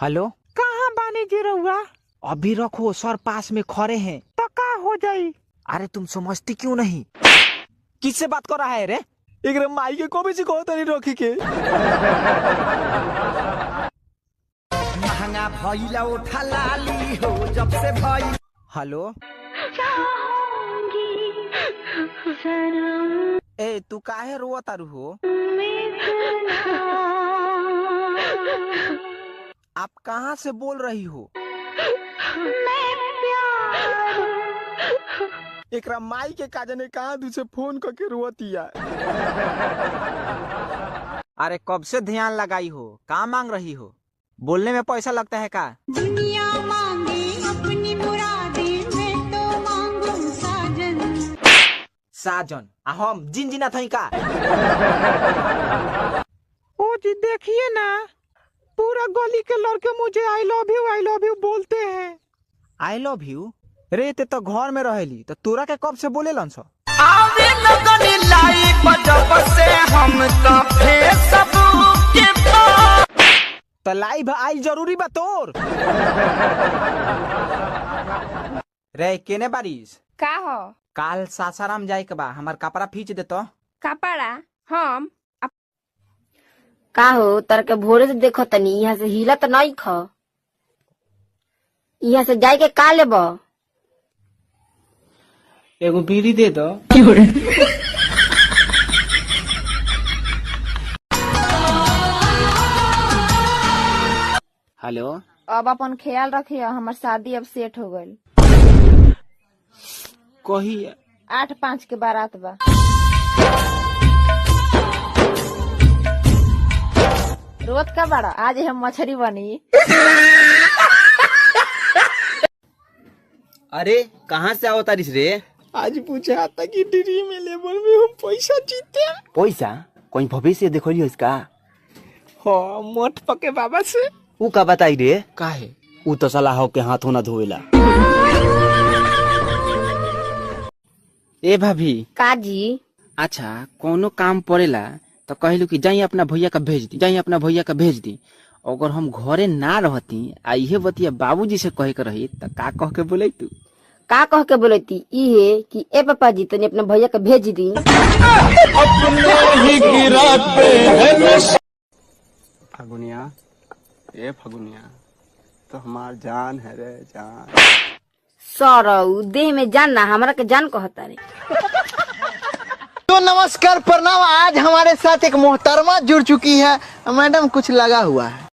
Hello, कहाँ बानी जी रहुआ? अभी रखो, सर पास में खड़े हैं। तो का हो जाई? अरे तुम समझती क्यों नहीं? किससे बात कर रहा है रे? एक माई के को भी सिखो तनी रखी के। महंगा भइला उठा लाली हो जब से भइल। हेलो, ए तू काहे रोवत तारू हो? आप कहाँ से बोल रही हो? एकरा माई के काजने कहाँ दूसरे फोन करके रोतिया। अरे कब से ध्यान लगाई हो? कहाँ मांग रही हो? बोलने में पैसा लगता है का? दुनिया मांगे अपनी मुरादें, मैं तो मांगू साजन। साजन हम जिन जिना थई का? ओ जी देखिए ना, पूरा गली के लड़के मुझे आई लव यू बोलते हैं। I love you? रे ते तो घर में रहेली, तो तोरा के कब से बोले लन सो? आवे लगनी लाइफ जब से हम तो फेसबुक के तो लाइव आई जरूरी बा तोर। रे केने बारिश? का हो? काल सासाराम जाए के बा, हमार कपड़ा फींच दे तो। कपड़ा हम का हो तर के भोरे से देखो तनी यहाँ से हिला तो नहीं ख। यहाँ से जाए के का लेब? एगो बीड़ी दे दो। हेलो, अब अपन ख्याल रखियो, हमार शादी अब सेट हो गई। कही 8-5 के बारात बा। रोज का बड़ा आज हम मछली बनी। अरे कहाँ से आओ तारिस रे? आज पूछा था कि ड्रीम लेवल में हम पैसा जीते। पैसा कोई भविष्य देखो लियो इसका। हाँ, मोट पके बाबा से। ऊ का बताई रे? काहे? ऊ तो सलाह हो के हाथों ना धोएला। ए भाभी, का जी? अच्छा कोनो काम पड़ेला तो कहलू कि जाई अपना भैया का भेज दी। अगर हम घरे ना रहती आ इहे बतिया बाबूजी से कहे के रही तो का कह के बोले तू? का कह के बोलती इहे कि ए पापा जी तनी अपने भैया के भेज दी। फगुनिया, ए फगुनिया, तो हमार जान है रे जान। सौरऊ देह में जान ना, हमरा के जान कहता रे। तो नमस्कार प्रणाम। आज हमारे साथ एक मोहतरमा जुड़ चुकी है। मैडम कुछ लगा हुआ है।